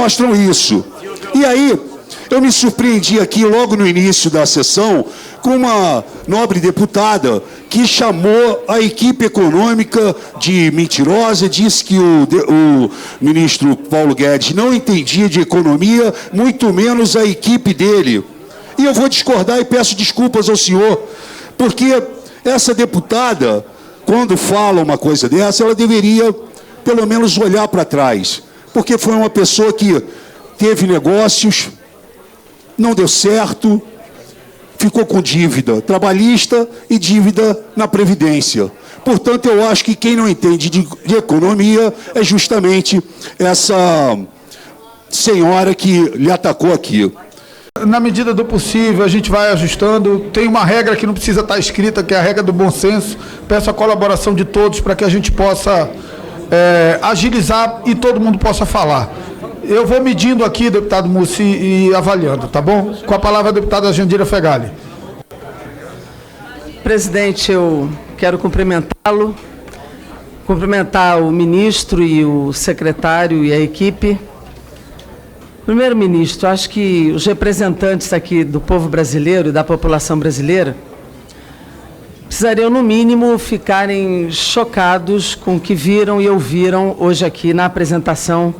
mostram isso. E aí, eu me surpreendi aqui, logo no início da sessão, com uma nobre deputada que chamou a equipe econômica de mentirosa, disse que o ministro Paulo Guedes não entendia de economia, muito menos a equipe dele. E eu vou discordar e peço desculpas ao senhor, porque essa deputada, quando fala uma coisa dessa, ela deveria, pelo menos, olhar para trás, porque foi uma pessoa que teve negócios, não deu certo, ficou com dívida trabalhista e dívida na Previdência. Portanto, eu acho que quem não entende de economia é justamente essa senhora que lhe atacou aqui. Na medida do possível, a gente vai ajustando. Tem uma regra que não precisa estar escrita, que é a regra do bom senso. Peço a colaboração de todos para que a gente possa agilizar e todo mundo possa falar. Eu vou medindo aqui, deputado Mussi, e avaliando, tá bom? Com a palavra a deputada Jandira Fegali. Presidente, eu quero cumprimentá-lo, cumprimentar o ministro e o secretário e a equipe. Primeiro-ministro, acho que os representantes aqui do povo brasileiro e da população brasileira precisariam, no mínimo, ficarem chocados com o que viram e ouviram hoje aqui na apresentação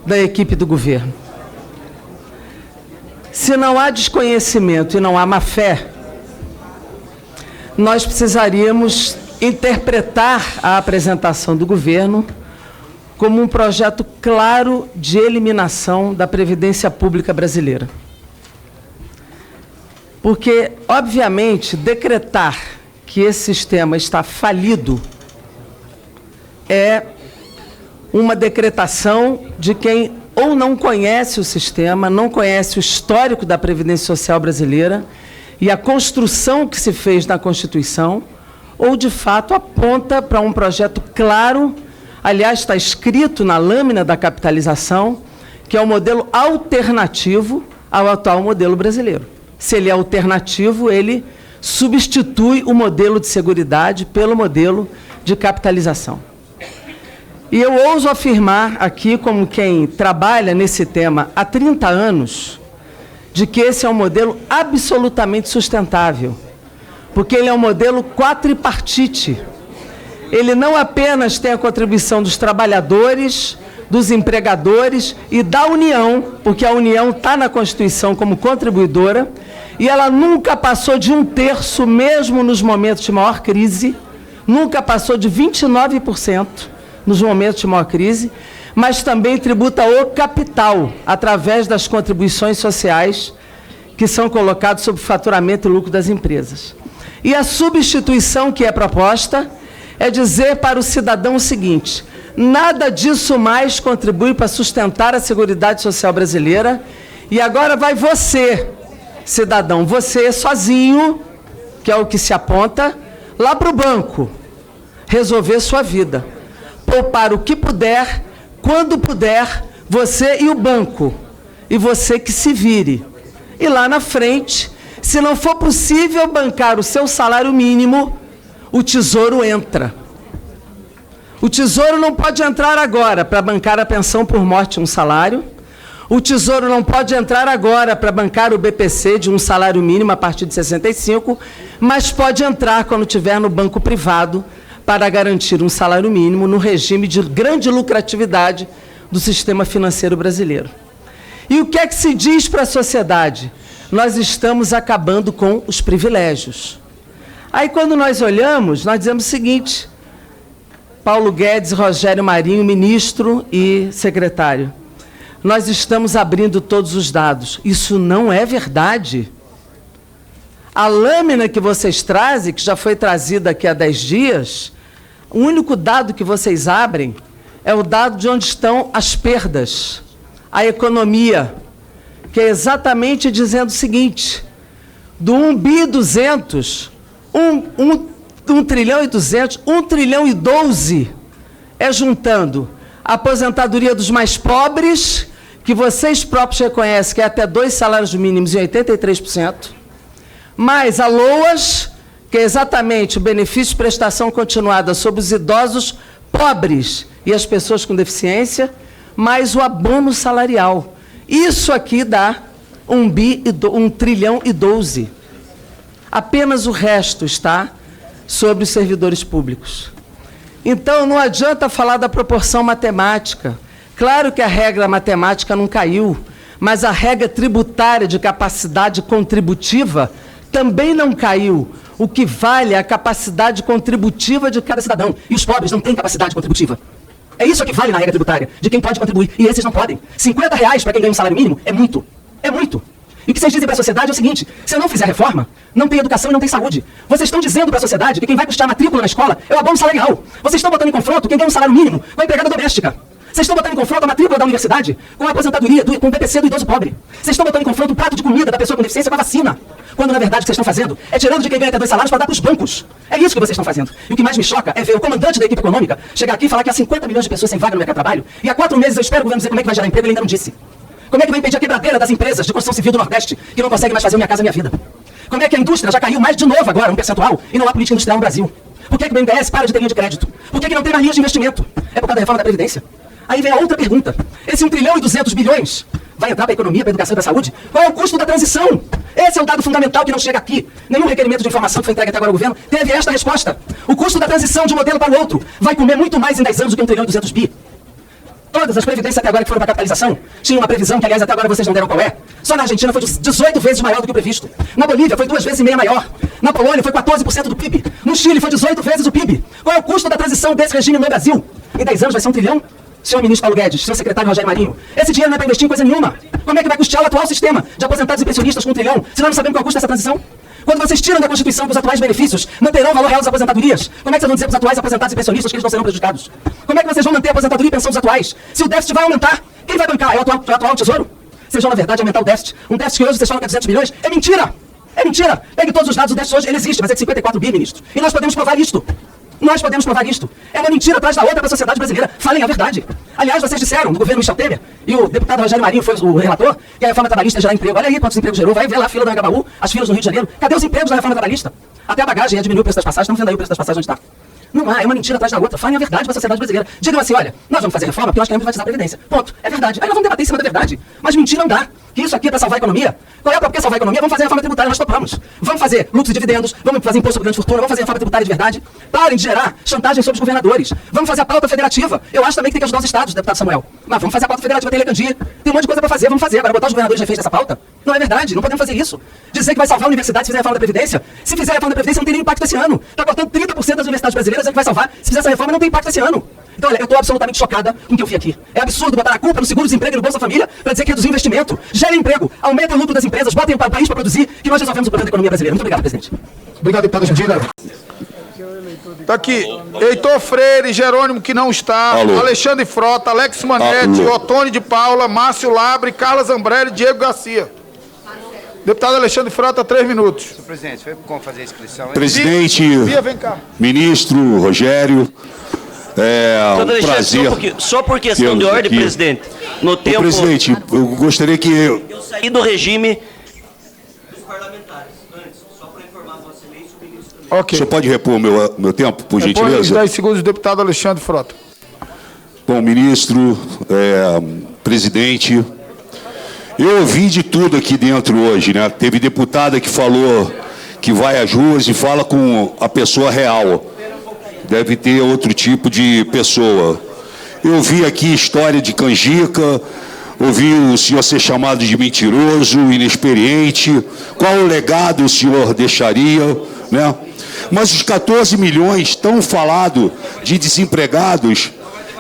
da equipe do governo. Se não há desconhecimento e não há má-fé, nós precisaríamos interpretar a apresentação do governo como um projeto claro de eliminação da Previdência Pública brasileira. Porque, obviamente, decretar que esse sistema está falido é uma decretação de quem ou não conhece o sistema, não conhece o histórico da Previdência Social brasileira e a construção que se fez na Constituição, ou, de fato, aponta para um projeto claro. Aliás, está escrito na lâmina da capitalização, que é um modelo alternativo ao atual modelo brasileiro. Se ele é alternativo, ele substitui o modelo de seguridade pelo modelo de capitalização. E eu ouso afirmar aqui, como quem trabalha nesse tema há 30 anos, de que esse é um modelo absolutamente sustentável, porque ele é um modelo quadripartite. Ele não apenas tem a contribuição dos trabalhadores, dos empregadores e da União, porque a União está na Constituição como contribuidora, e ela nunca passou de 1/3, mesmo nos momentos de maior crise, nunca passou de 29% nos momentos de maior crise, mas também tributa o capital, através das contribuições sociais que são colocadas sobre o faturamento e lucro das empresas. E a substituição que é proposta é dizer para o cidadão o seguinte: nada disso mais contribui para sustentar a Seguridade Social brasileira, e agora vai você, cidadão, você sozinho, que é o que se aponta, lá para o banco, resolver sua vida. Poupar o que puder, quando puder, você e o banco, e você que se vire. E lá na frente, se não for possível bancar o seu salário mínimo, o Tesouro entra. O Tesouro não pode entrar agora para bancar a pensão por morte de um salário. O Tesouro não pode entrar agora para bancar o BPC de um salário mínimo a partir de 65, mas pode entrar quando estiver no banco privado para garantir um salário mínimo no regime de grande lucratividade do sistema financeiro brasileiro. E o que é que se diz para a sociedade? Nós estamos acabando com os privilégios. Aí, quando nós olhamos, nós dizemos o seguinte: Paulo Guedes, Rogério Marinho, ministro e secretário, nós estamos abrindo todos os dados. Isso não é verdade. A lâmina que vocês trazem, que já foi trazida aqui há 10 dias, o único dado que vocês abrem é o dado de onde estão as perdas, a economia, que é exatamente dizendo o seguinte: do 1.200 bi, 1 trilhão e 200, 1 trilhão e 12 é juntando a aposentadoria dos mais pobres, que vocês próprios reconhecem que é até 2 salários mínimos em 83%, mais a LOAS, que é exatamente o benefício de prestação continuada sobre os idosos pobres e as pessoas com deficiência, mais o abono salarial. Isso aqui dá 1 trilhão e 12. Apenas o resto está sobre os servidores públicos. Então, não adianta falar da proporção matemática. Claro que a regra matemática não caiu, mas a regra tributária de capacidade contributiva também não caiu. O que vale é a capacidade contributiva de cada cidadão. E os pobres não têm capacidade contributiva. É isso que vale na regra tributária, de quem pode contribuir. E esses não podem. R$50 para quem ganha um salário mínimo é muito. É muito. E o que vocês dizem para a sociedade é o seguinte: se eu não fizer reforma, não tem educação e não tem saúde. Vocês estão dizendo para a sociedade que quem vai custear a matrícula na escola é o abono salarial. Vocês estão botando em confronto quem ganha um salário mínimo com a empregada doméstica. Vocês estão botando em confronto a matrícula da universidade com a aposentadoria, com o PPC do idoso pobre. Vocês estão botando em confronto o prato de comida da pessoa com deficiência com a vacina. Quando, na verdade, o que vocês estão fazendo é tirando de quem ganha até 2 salários para dar para os bancos. É isso que vocês estão fazendo. E o que mais me choca é ver o comandante da equipe econômica chegar aqui e falar que há 50 milhões de pessoas sem vaga no mercado de trabalho. E há 4 meses eu espero o governo dizer como é que vai gerar emprego, ele ainda não disse. Como é que vai impedir a quebradeira das empresas de construção civil do Nordeste que não conseguem mais fazer Minha Casa Minha Vida? Como é que a indústria já caiu mais de novo agora, um percentual, e não há política industrial no Brasil? Por que o BNDES para de ter linha de crédito? Por que não tem mais linha de investimento? É por causa da reforma da Previdência. Aí vem a outra pergunta. Esse 1 trilhão e 200 bilhões vai entrar para a economia, para a educação e para a saúde? Qual é o custo da transição? Esse é o dado fundamental que não chega aqui. Nenhum requerimento de informação que foi entregue até agora ao governo teve esta resposta. O custo da transição de um modelo para o outro vai comer muito mais em 10 anos do que 1 trilhão e 200 bi. Todas as previdências até agora que foram para a capitalização tinham uma previsão que, aliás, até agora vocês não deram qual é. Só na Argentina foi 18 vezes maior do que o previsto. Na Bolívia foi 2,5 vezes maior. Na Polônia foi 14% do PIB. No Chile foi 18 vezes o PIB. Qual é o custo da transição desse regime no Brasil? Em 10 anos vai ser 1 trilhão? Senhor ministro Paulo Guedes, senhor secretário Rogério Marinho, esse dinheiro não é para investir em coisa nenhuma. Como é que vai custear o atual sistema de aposentados e pensionistas com 1 trilhão, se nós não sabemos qual é o custo dessa transição? Quando vocês tiram da Constituição que os atuais benefícios manterão o valor real das aposentadorias, como é que vocês vão dizer para os atuais aposentados e pensionistas que eles não serão prejudicados? Como é que vocês vão manter a aposentadoria e pensão dos atuais? Se o déficit vai aumentar, quem vai bancar? É o atual tesouro? Vocês vão, na verdade, aumentar o déficit. Um déficit que hoje vocês falam que é 200 bilhões. É mentira! É mentira! Pegue todos os dados, o déficit hoje ele existe, mas é de 54 bi, ministro. E nós podemos provar isto. Nós podemos provar isto. É uma mentira atrás da outra para a sociedade brasileira. Falem a verdade. Aliás, vocês disseram, do governo Michel Temer, e o deputado Rogério Marinho foi o relator, que a reforma trabalhista ia gerar emprego. Olha aí quantos empregos gerou. Vai ver lá a fila do Anhangabaú, as filas no Rio de Janeiro. Cadê os empregos da reforma trabalhista? Até a bagagem ia diminuir o preço das passagens. Estamos vendo aí o preço das passagens onde está. Não há, é uma mentira atrás da outra. Falem a verdade para a sociedade brasileira. Digam assim, olha, nós vamos fazer reforma porque nós queremos privatizar a Previdência. Ponto. É verdade. Aí nós vamos debater em cima da verdade. Mas mentir não dá. Que isso aqui é para salvar a economia? Qual é para que salvar a economia? Vamos fazer a reforma tributária, nós topamos. Vamos fazer lucros e dividendos, vamos fazer imposto sobre grande fortuna, vamos fazer a reforma tributária de verdade. Parem de gerar chantagem sobre os governadores. Vamos fazer a pauta federativa. Eu acho também que tem que ajudar os estados, deputado Samuel. Mas vamos fazer a pauta federativa, tem Lecandia. Tem um monte de coisa para fazer, vamos fazer. Agora botar os governadores reféns dessa pauta? Não é verdade, não podemos fazer isso. Dizer que vai salvar a universidade se fizer a reforma da Previdência. Se fizer a reforma da Previdência não tem nem impacto esse ano. Está cortando 30% das universidades brasileiras, é que vai salvar. Se fizer essa reforma não tem impacto esse ano. Então, olha, eu estou absolutamente chocada com o que eu vi aqui. É absurdo botar a culpa no seguro-desemprego e no Bolsa Família para dizer que reduzir investimento, gera emprego, aumenta o lucro das empresas, botem o país para produzir, que nós resolvemos o problema da economia brasileira. Muito obrigado, presidente. Obrigado, deputada Jandira. Está aqui, Heitor Freire, Jerônimo, que não está, Alô. Alexandre Frota, Alex Manetti, Otônio de Paula, Márcio Labre, Carla Zambrelli e Diego Garcia. Deputado Alexandre Frota, 3 minutos. Senhor presidente, foi como fazer a inscrição? Presidente, Bia, vem cá. ministro Rogério, é um prazer. Só por questão de ordem, aqui. presidente, no tempo... Presidente, eu gostaria que... Eu saí do regime dos parlamentares, antes, só para informar Vossa Excelência e o ministro também. Ok. O senhor pode repor meu tempo, por Depois gentileza? 10 segundos, deputado Alexandre Frota. Bom, ministro, presidente, eu ouvi de tudo aqui dentro hoje, né? Teve deputada que falou que vai às ruas e fala com a pessoa real. Deve ter outro tipo de pessoa. Eu vi aqui história de canjica, ouvi o senhor ser chamado de mentiroso, inexperiente. Qual o legado o senhor deixaria, né? Mas os 14 milhões tão falado de desempregados,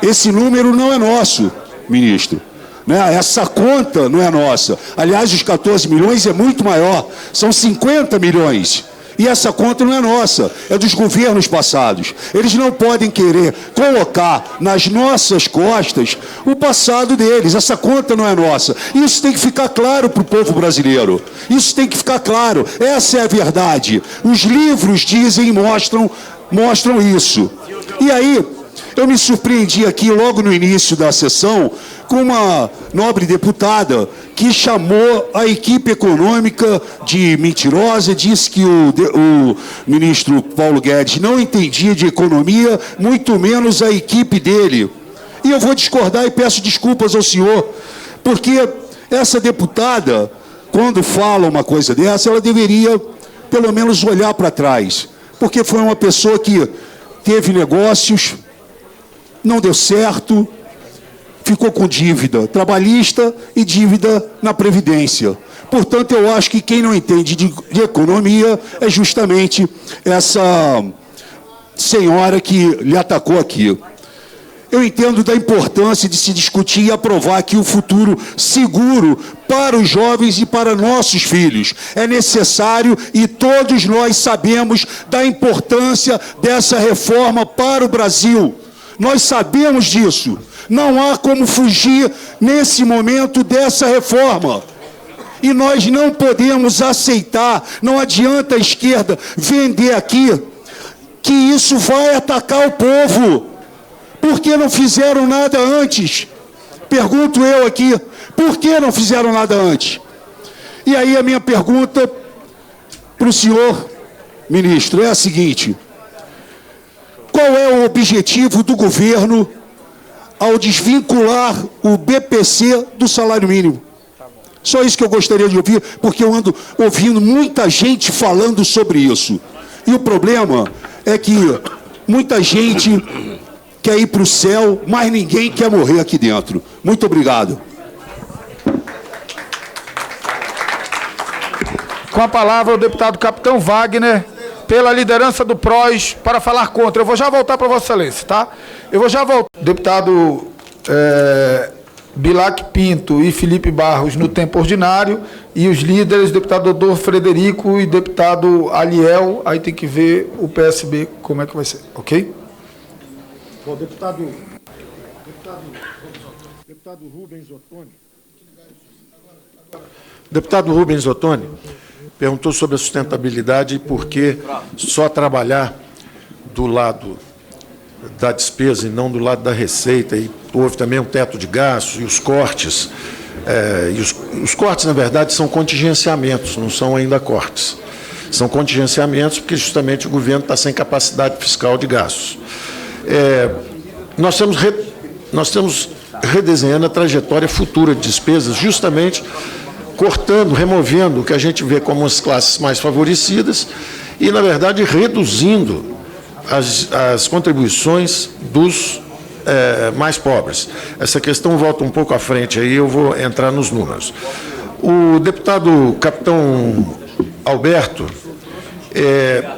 esse número não é nosso, ministro. Né? Essa conta não é nossa. Aliás, os 14 milhões é muito maior, são 50 milhões. E essa conta não é nossa, é dos governos passados. Eles não podem querer colocar nas nossas costas o passado deles. Essa conta não é nossa. Isso tem que ficar claro para o povo brasileiro. Isso tem que ficar claro. Essa é a verdade. Os livros dizem e mostram isso. E aí, eu me surpreendi aqui logo no início da sessão com uma nobre deputada que chamou a equipe econômica de mentirosa, disse que o ministro Paulo Guedes não entendia de economia, muito menos a equipe dele. E eu vou discordar e peço desculpas ao senhor, porque essa deputada, quando fala uma coisa dessa, ela deveria, pelo menos, olhar para trás, porque foi uma pessoa que teve negócios, não deu certo, ficou com dívida trabalhista e dívida na Previdência. Portanto, eu acho que quem não entende de economia é justamente essa senhora que lhe atacou aqui. Eu entendo da importância de se discutir e aprovar aqui o futuro seguro para os jovens e para nossos filhos. É necessário e todos nós sabemos da importância dessa reforma para o Brasil. Nós sabemos disso. Não há como fugir nesse momento dessa reforma. E nós não podemos aceitar, não adianta a esquerda vender aqui que isso vai atacar o povo. Por que não fizeram nada antes? Pergunto eu aqui, por que não fizeram nada antes? E aí a minha pergunta para o senhor ministro é a seguinte: qual é o objetivo do governo ao desvincular o BPC do salário mínimo? Só isso que eu gostaria de ouvir, porque eu ando ouvindo muita gente falando sobre isso. E o problema é que muita gente quer ir para o céu, mas ninguém quer morrer aqui dentro. Muito obrigado. Com a palavra o deputado Capitão Wagner, pela liderança do PROS, para falar contra. Eu vou já voltar para Vossa Excelência, tá? Eu vou já voltar. Deputado Bilac Pinto e Felipe Barros no tempo ordinário, e os líderes, deputado Dodô Frederico e deputado Aliel, aí tem que ver o PSB como é que vai ser, ok? Bom, deputado Rubens Ottoni. Deputado Rubens Ottoni perguntou sobre a sustentabilidade e por que só trabalhar do lado da despesa e não do lado da receita. E houve também um teto de gastos e os cortes. Os cortes, na verdade, são contingenciamentos, não são ainda cortes. São contingenciamentos porque justamente o governo está sem capacidade fiscal de gastos. Nós estamos redesenhando a trajetória futura de despesas, justamente cortando, removendo o que a gente vê como as classes mais favorecidas e, na verdade, reduzindo as contribuições dos mais pobres. Essa questão volta um pouco à frente, aí eu vou entrar nos números. O deputado Capitão Alberto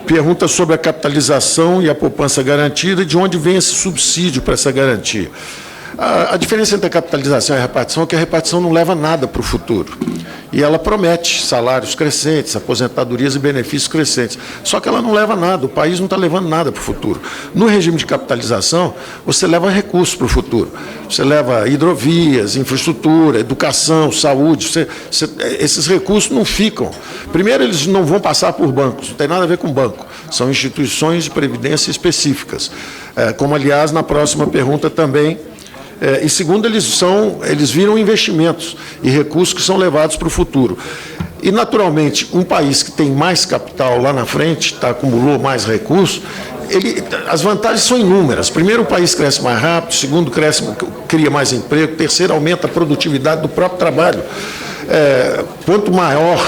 pergunta sobre a capitalização e a poupança garantida e de onde vem esse subsídio para essa garantia. A diferença entre a capitalização e a repartição é que a repartição não leva nada para o futuro. E ela promete salários crescentes, aposentadorias e benefícios crescentes. Só que ela não leva nada, o país não está levando nada para o futuro. No regime de capitalização, você leva recursos para o futuro. Você leva hidrovias, infraestrutura, educação, saúde. Esses recursos não ficam. Primeiro, eles não vão passar por bancos, não tem nada a ver com banco. São instituições de previdência específicas. Como, aliás, na próxima pergunta também. E segundo, eles viram investimentos e recursos que são levados para o futuro. E, naturalmente, um país que tem mais capital lá na frente, acumulou mais recursos, as vantagens são inúmeras. Primeiro, o país cresce mais rápido. Segundo, cria mais emprego. Terceiro, aumenta a produtividade do próprio trabalho. Quanto maior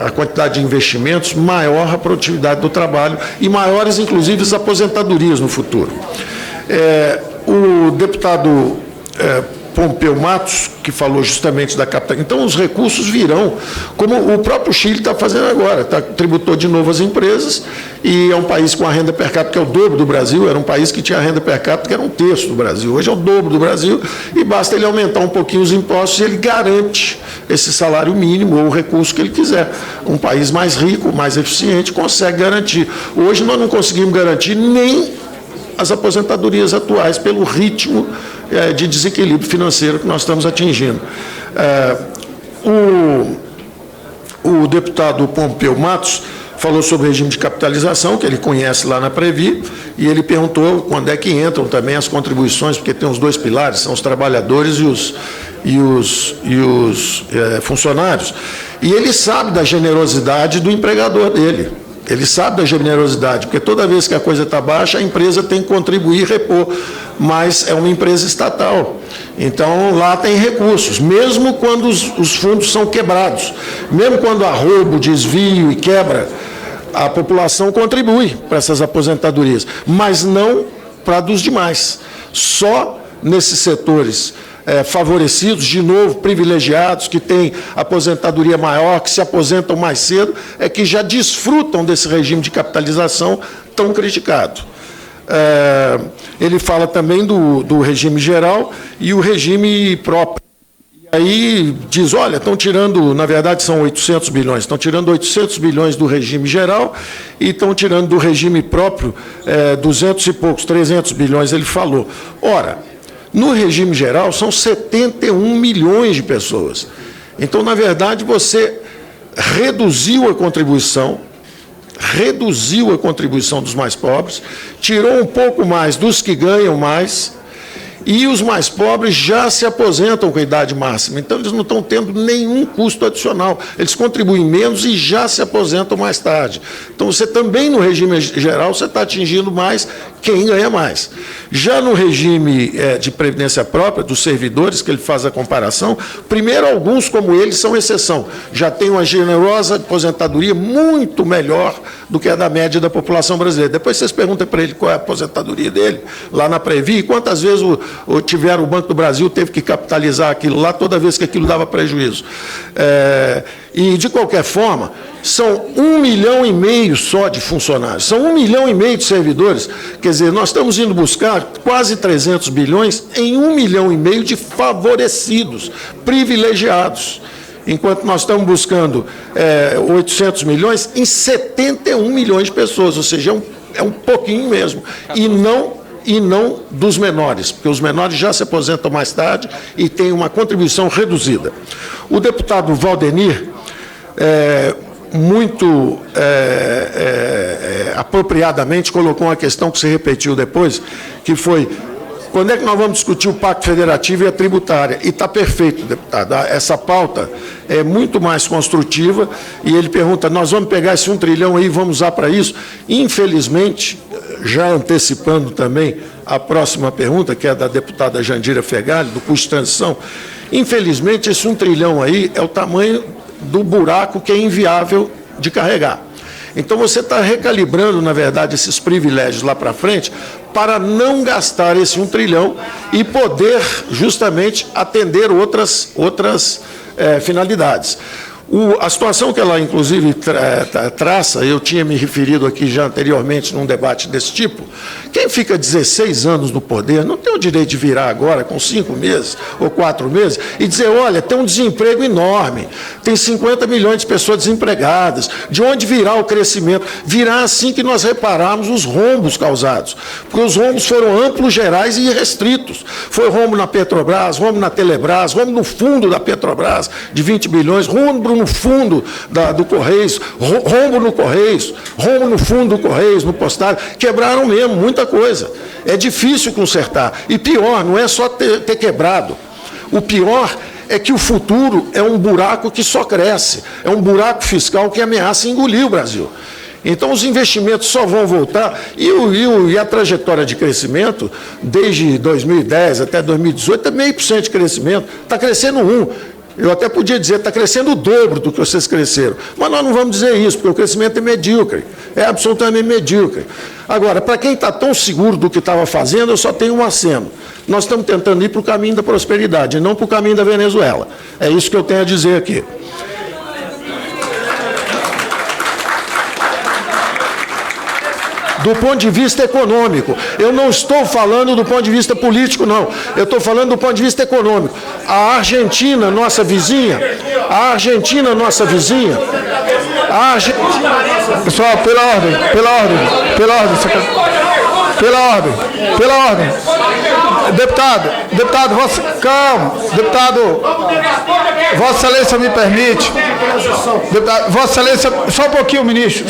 a quantidade de investimentos, maior a produtividade do trabalho e maiores, inclusive, as aposentadorias no futuro. O deputado Pompeu Matos, que falou justamente da capital. Então, os recursos virão, como o próprio Chile está fazendo agora, tributou de novo as empresas, e é um país com a renda per capita que é o dobro do Brasil. Era um país que tinha a renda per capita que era um terço do Brasil, hoje é o dobro do Brasil, e basta ele aumentar um pouquinho os impostos e ele garante esse salário mínimo ou o recurso que ele quiser. Um país mais rico, mais eficiente, consegue garantir. Hoje nós não conseguimos garantir nem as aposentadorias atuais pelo ritmo de desequilíbrio financeiro que nós estamos atingindo. O deputado Pompeu Matos falou sobre o regime de capitalização, que ele conhece lá na Previ, e ele perguntou quando é que entram também as contribuições, porque tem os dois pilares, são os trabalhadores e os funcionários. E ele sabe da generosidade do empregador dele. Ele sabe da generosidade, porque toda vez que a coisa está baixa, a empresa tem que contribuir e repor, mas é uma empresa estatal. Então, lá tem recursos, mesmo quando os fundos são quebrados, mesmo quando há roubo, desvio e quebra, a população contribui para essas aposentadorias, mas não para dos demais. Só nesses setores favorecidos, de novo, privilegiados, que têm aposentadoria maior, que se aposentam mais cedo, é que já desfrutam desse regime de capitalização tão criticado. Ele fala também do regime geral e o regime próprio. E aí diz, olha, estão tirando, na verdade são 800 bilhões, estão tirando 800 bilhões do regime geral e estão tirando do regime próprio 200 e poucos, 300 bilhões, ele falou. Ora, no regime geral, são 71 milhões de pessoas. Então, na verdade, você reduziu a contribuição dos mais pobres, tirou um pouco mais dos que ganham mais, e os mais pobres já se aposentam com a idade máxima. Então, eles não estão tendo nenhum custo adicional. Eles contribuem menos e já se aposentam mais tarde. Então, você também, no regime geral, você está atingindo mais quem ganha mais. Já no regime de previdência própria, dos servidores, que ele faz a comparação, primeiro, alguns, como eles, são exceção. Já tem uma generosa aposentadoria muito melhor do que a da média da população brasileira. Depois vocês perguntam para ele qual é a aposentadoria dele, lá na Previ, e quantas vezes o Banco do Brasil teve que capitalizar aquilo lá toda vez que aquilo dava prejuízo. E, de qualquer forma, são 1,5 milhão só de funcionários, são 1,5 milhão de servidores. Quer dizer, nós estamos indo buscar quase 300 bilhões em 1,5 milhão de favorecidos, privilegiados, enquanto nós estamos buscando 800 milhões em 71 milhões de pessoas, ou seja, é um pouquinho mesmo, e não dos menores, porque os menores já se aposentam mais tarde e têm uma contribuição reduzida. O deputado Valdenir, muito apropriadamente, colocou uma questão que se repetiu depois, que foi: quando é que nós vamos discutir o Pacto Federativo e a tributária? E está perfeito, deputado. Essa pauta é muito mais construtiva, e ele pergunta, nós vamos pegar esse 1 trilhão aí e vamos usar para isso? Infelizmente, já antecipando também a próxima pergunta, que é da deputada Jandira Fegali, do custo de transição, infelizmente, esse 1 trilhão aí é o tamanho do buraco que é inviável de carregar. Então, você está recalibrando, na verdade, esses privilégios lá para frente, para não gastar esse 1 trilhão e poder, justamente, atender outras finalidades. A situação que ela, inclusive, traça, eu tinha me referido aqui já anteriormente num debate desse tipo, quem fica 16 anos no poder não tem o direito de virar agora com 5 meses ou 4 meses e dizer, olha, tem um desemprego enorme, tem 50 milhões de pessoas desempregadas, de onde virá o crescimento? Virá assim que nós repararmos os rombos causados, porque os rombos foram amplos, gerais e irrestritos. Foi rombo na Petrobras, rombo na Telebrás, rombo no fundo da Petrobras, de 20 bilhões, rombo no fundo do Correios, rombo no Correios, rombo no fundo do Correios, no postário, quebraram mesmo muita coisa. É difícil consertar. E pior, não é só ter quebrado. O pior é que o futuro é um buraco que só cresce, é um buraco fiscal que ameaça engolir o Brasil. Então, os investimentos só vão voltar, e a trajetória de crescimento, desde 2010 até 2018, é 0,5% de crescimento, está crescendo 1%. Eu até podia dizer, está crescendo o dobro do que vocês cresceram. Mas nós não vamos dizer isso, porque o crescimento é medíocre, é absolutamente medíocre. Agora, para quem está tão seguro do que estava fazendo, eu só tenho um aceno. Nós estamos tentando ir para o caminho da prosperidade, e não para o caminho da Venezuela. É isso que eu tenho a dizer aqui. Do ponto de vista econômico. Eu não estou falando do ponto de vista político, não. Eu estou falando do ponto de vista econômico. A Argentina, nossa vizinha, Pessoal, pela ordem. Deputado, calma, deputado, Vossa Excelência me permite. Deputado, Vossa Excelência, só um pouquinho, ministro.